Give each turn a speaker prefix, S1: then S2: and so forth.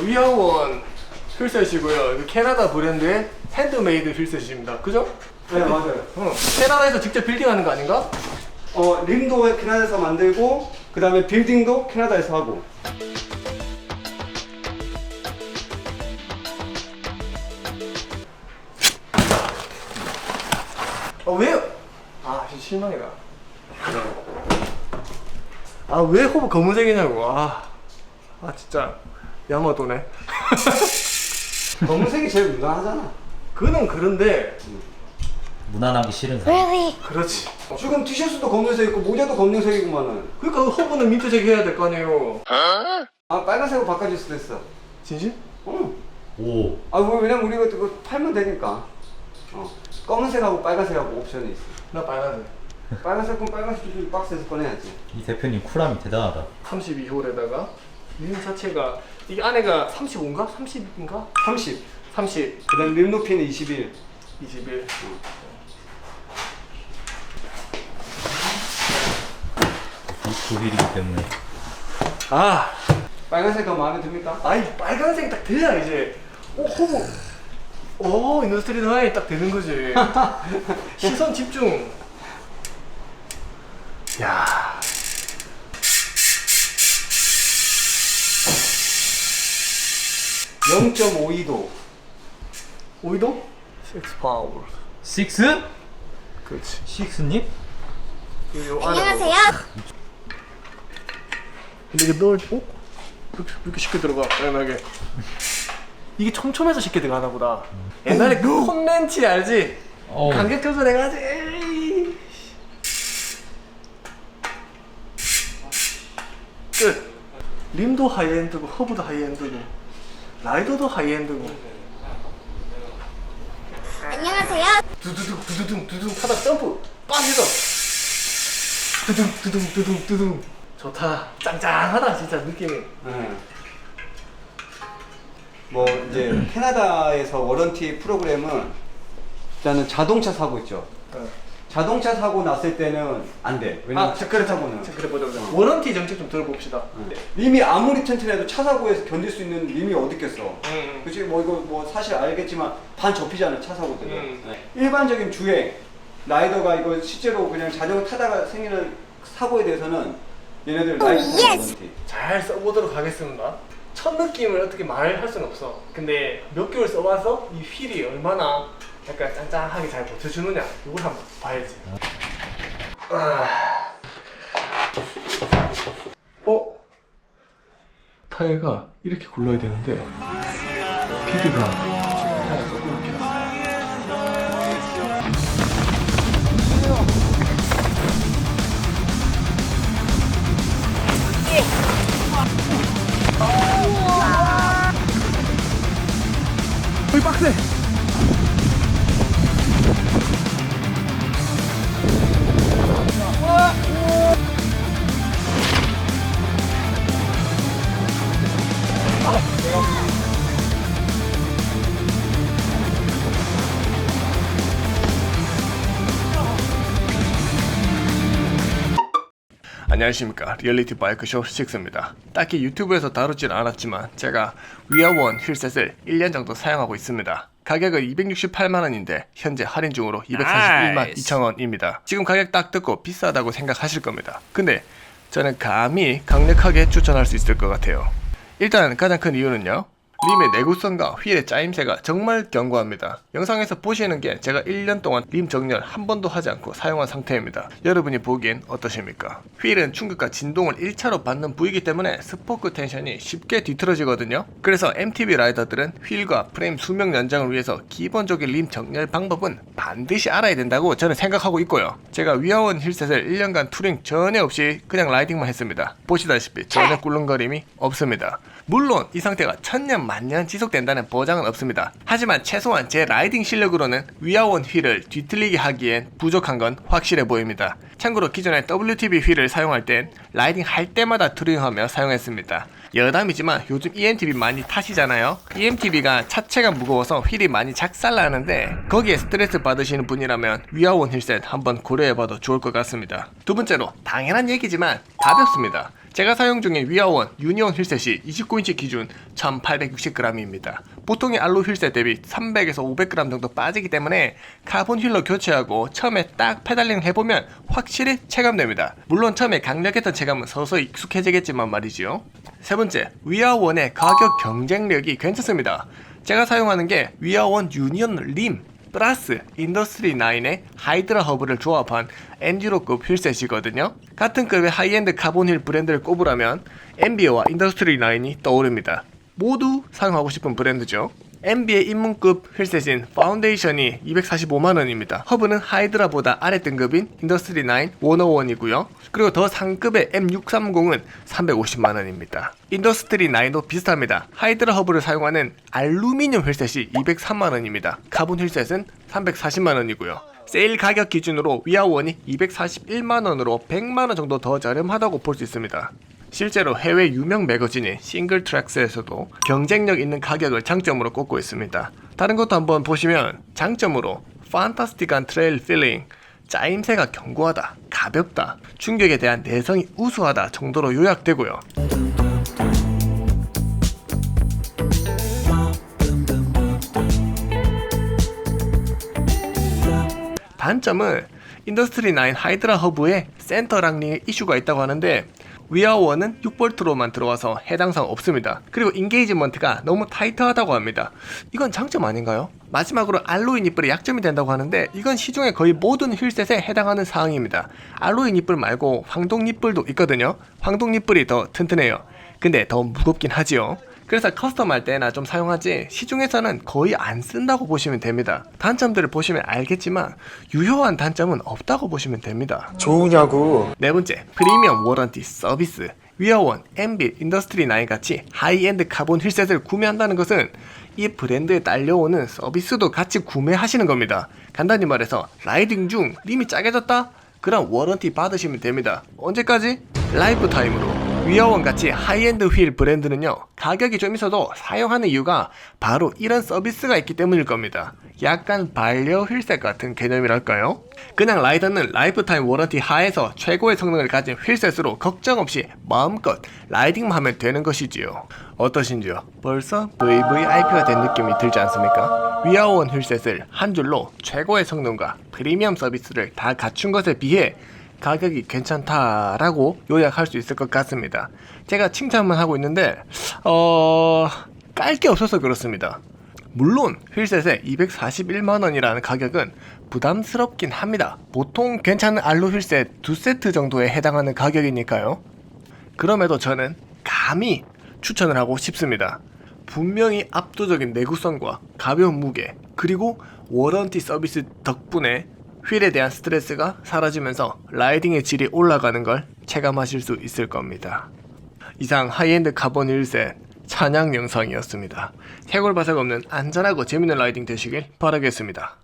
S1: 위아원 휠셋이고요. 캐나다 브랜드의 핸드메이드 휠셋입니다. 그죠?
S2: 네, 맞아요.
S1: 캐나다에서 직접 빌딩하는 거 아닌가?
S2: 림도 캐나다에서 만들고 그 다음에 빌딩도 캐나다에서 하고.
S1: 왜요? 진짜 실망이다. 왜 호브 검은색이냐고. 진짜 야마도네.
S2: 검은색이 제일 무난하잖아.
S1: 그는 그런데
S3: 무난하기 싫은 사람.
S1: 그렇지.
S2: 지금 티셔츠도 검은색 있고 모자도 검은색이구만은.
S1: 그러니까 그 호브는 민트색 해야 될 거 아니에요.
S2: 빨간색으로 바꿔줄 수도 있어.
S1: 진심?
S2: 응.
S3: 오.
S2: 왜냐면 우리가 그거 팔면 되니까. 검은색하고 빨간색하고 옵션이 있어.
S1: 나 빨간색.
S2: 빨간색 그럼 빨간색 박스에서 꺼내야지.
S3: 이 대표님 쿨함이 대단하다.
S1: 32홀에다가 림 자체가 이 안에가 35인가? 30인가?
S2: 30.
S1: 30.
S2: 그 다음 림 높이는 21.
S1: 21.
S3: 이 휠이기 때문에.
S2: 빨간색 더 마음에 듭니까?
S1: 빨간색이 딱 돼야 이제 호브 인더스트리 라인이 딱 되는 거지. 시선 집중. 야.
S2: 0.52도.
S1: 오이도? 6 파워.
S3: 식스?
S1: 그렇지.
S3: 식스님?
S1: 안녕하세요. 근데 이게 이렇게 쉽게 들어가, 다양하게. 이게 촘촘해서 쉽게 들어가나 보다. 옛날에 콘렌치 알지? 간격 조절해가지고. 끝. 림도 하이엔드고, 허브도 하이엔드고, 라이더도 하이엔드고.
S4: 안녕하세요.
S1: 두두둥 하다 점프 빡 해서 두둥 좋다. 짱짱하다 진짜 느낌이.
S2: 네. 뭐 이제 캐나다에서 워런티 프로그램은 일단은 자동차 사고 있죠. 자동차 사고 났을 때는 안 돼. 왜냐면 그래 사고는.
S1: 그래 보자. 워런티 정책 좀 들어봅시다.
S2: 림이 아무리 튼튼해도 차 사고에서 견딜 수 있는 림이 어디 있겠어. 그치? 뭐 이거 뭐 사실 알겠지만 반 접히잖아 차 사고들은. 일반적인 주행 라이더가 이거 실제로 그냥 자전거 타다가 생기는 사고에 대해서는 얘네들 라이트 워런티.
S1: 잘 써보도록 하겠습니다. 첫 느낌을 어떻게 말할 수는 없어. 근데 몇 개월 써봐서 이 휠이 얼마나 약간 짱짱하게 잘 버텨주느냐 이걸 한번 봐야지. 타이어가 이렇게 굴러야 되는데 피드가 타이어가 조금 이렇게 왔어요. 거의 빡세. 안녕하십니까, 리얼리티 바이크쇼 6입니다. 딱히 유튜브에서 다루진 않았지만 제가 위아원 휠셋을 1년 정도 사용하고 있습니다. 가격은 268만원인데 현재 할인 중으로 241만 2천원입니다. 지금 가격 딱 듣고 비싸다고 생각하실 겁니다. 근데 저는 감히 강력하게 추천할 수 있을 것 같아요. 일단 가장 큰 이유는요, 림의 내구성과 휠의 짜임새가 정말 견고합니다. 영상에서 보시는 게 제가 1년 동안 림 정렬 한 번도 하지 않고 사용한 상태입니다. 여러분이 보기엔 어떠십니까? 휠은 충격과 진동을 1차로 받는 부위이기 때문에 스포크 텐션이 쉽게 뒤틀어지거든요. 그래서 MTB 라이더들은 휠과 프레임 수명 연장을 위해서 기본적인 림 정렬 방법은 반드시 알아야 된다고 저는 생각하고 있고요. 제가 위아원 휠셋을 1년간 투링 전혀 없이 그냥 라이딩만 했습니다. 보시다시피 전혀 꿀렁거림이 없습니다. 물론 이 상태가 천년 만년 지속된다는 보장은 없습니다. 하지만 최소한 제 라이딩 실력으로는 위아원 휠을 뒤틀리게 하기엔 부족한 건 확실해 보입니다. 참고로 기존에 WTB 휠을 사용할 땐 라이딩 할 때마다 투링하며 사용했습니다. 여담이지만 요즘 EMTB 많이 타시잖아요. EMTB가 차체가 무거워서 휠이 많이 작살나는데 거기에 스트레스 받으시는 분이라면 위아원 휠셋 한번 고려해봐도 좋을 것 같습니다. 두 번째로 당연한 얘기지만 가볍습니다. 제가 사용 중인 위아원 유니온 휠셋이 29인치 기준 1860g입니다. 보통의 알로 휠셋 대비 300에서 500g 정도 빠지기 때문에 카본 휠로 교체하고 처음에 딱 페달링 해보면 확실히 체감됩니다. 물론 처음에 강력했던 체감은 서서히 익숙해지겠지만 말이지요. 세 번째, 위아원의 가격 경쟁력이 괜찮습니다. 제가 사용하는 게 위아원 유니온 림 플러스 인더스트리 9의 하이드라 허브를 조합한 엔듀로급 휠셋이거든요. 같은 급의 하이엔드 카본 휠 브랜드를 꼽으라면 엠비어와 인더스트리 9이 떠오릅니다. 모두 사용하고 싶은 브랜드죠. 엠비의 입문급 휠셋인 파운데이션이 245만원입니다. 허브는 하이드라보다 아래 등급인 인더스트리 9 101이고요. 그리고 더 상급의 M630은 350만원입니다. 인더스트리 9도 비슷합니다. 하이드라 허브를 사용하는 알루미늄 휠셋이 203만원입니다. 카본 휠셋은 340만원이고요. 세일 가격 기준으로 위아원이 241만원으로 100만원 정도 더 저렴하다고 볼 수 있습니다. 실제로 해외 유명 매거진인 싱글트랙스에서도 경쟁력 있는 가격을 장점으로 꼽고 있습니다. 다른 것도 한번 보시면 장점으로 판타스틱한 트레일 필링, 짜임새가 견고하다, 가볍다, 충격에 대한 내성이 우수하다 정도로 요약되고요. 단점은 인더스트리 9 하이드라 허브에 센터 락링에 이슈가 있다고 하는데 위아원은 6V로만 들어와서 해당 사항 없습니다. 그리고 인게이지먼트가 너무 타이트하다고 합니다. 이건 장점 아닌가요? 마지막으로 알로이 니플이 약점이 된다고 하는데 이건 시중의 거의 모든 휠셋에 해당하는 사항입니다. 알로이 니플 말고 황동 니플도 있거든요. 황동 니플이 더 튼튼해요. 근데 더 무겁긴 하지요. 그래서 커스텀할 때나 좀 사용하지 시중에서는 거의 안 쓴다고 보시면 됩니다. 단점들을 보시면 알겠지만 유효한 단점은 없다고 보시면 됩니다.
S2: 좋으냐고.
S1: 네 번째, 프리미엄 워런티 서비스. 위아원, 엠빗, 인더스트리 9 같이 하이엔드 카본 휠셋을 구매한다는 것은 이 브랜드에 딸려오는 서비스도 같이 구매하시는 겁니다. 간단히 말해서 라이딩 중 림이 짜게졌다? 그럼 워런티 받으시면 됩니다. 언제까지? 라이프 타임으로. 위아원 같이 하이엔드 휠 브랜드는요, 가격이 좀 있어도 사용하는 이유가 바로 이런 서비스가 있기 때문일 겁니다. 약간 반려 휠셋 같은 개념이랄까요? 그냥 라이더는 라이프타임 워런티 하에서 최고의 성능을 가진 휠셋으로 걱정 없이 마음껏 라이딩만 하면 되는 것이지요. 어떠신지요? 벌써 VVIP가 된 느낌이 들지 않습니까? 위아원 휠셋을 한 줄로 최고의 성능과 프리미엄 서비스를 다 갖춘 것에 비해 가격이 괜찮다라고 요약할 수 있을 것 같습니다. 제가 칭찬만 하고 있는데 깔 게 없어서 그렇습니다. 물론 휠셋에 241만원이라는 가격은 부담스럽긴 합니다. 보통 괜찮은 알로 휠셋 2세트 정도에 해당하는 가격이니까요. 그럼에도 저는 감히 추천을 하고 싶습니다. 분명히 압도적인 내구성과 가벼운 무게, 그리고 워런티 서비스 덕분에 휠에 대한 스트레스가 사라지면서 라이딩의 질이 올라가는 걸 체감하실 수 있을 겁니다. 이상 하이엔드 카본 휠셋 찬양 영상이었습니다. 해골 바삭 없는 안전하고 재밌는 라이딩 되시길 바라겠습니다.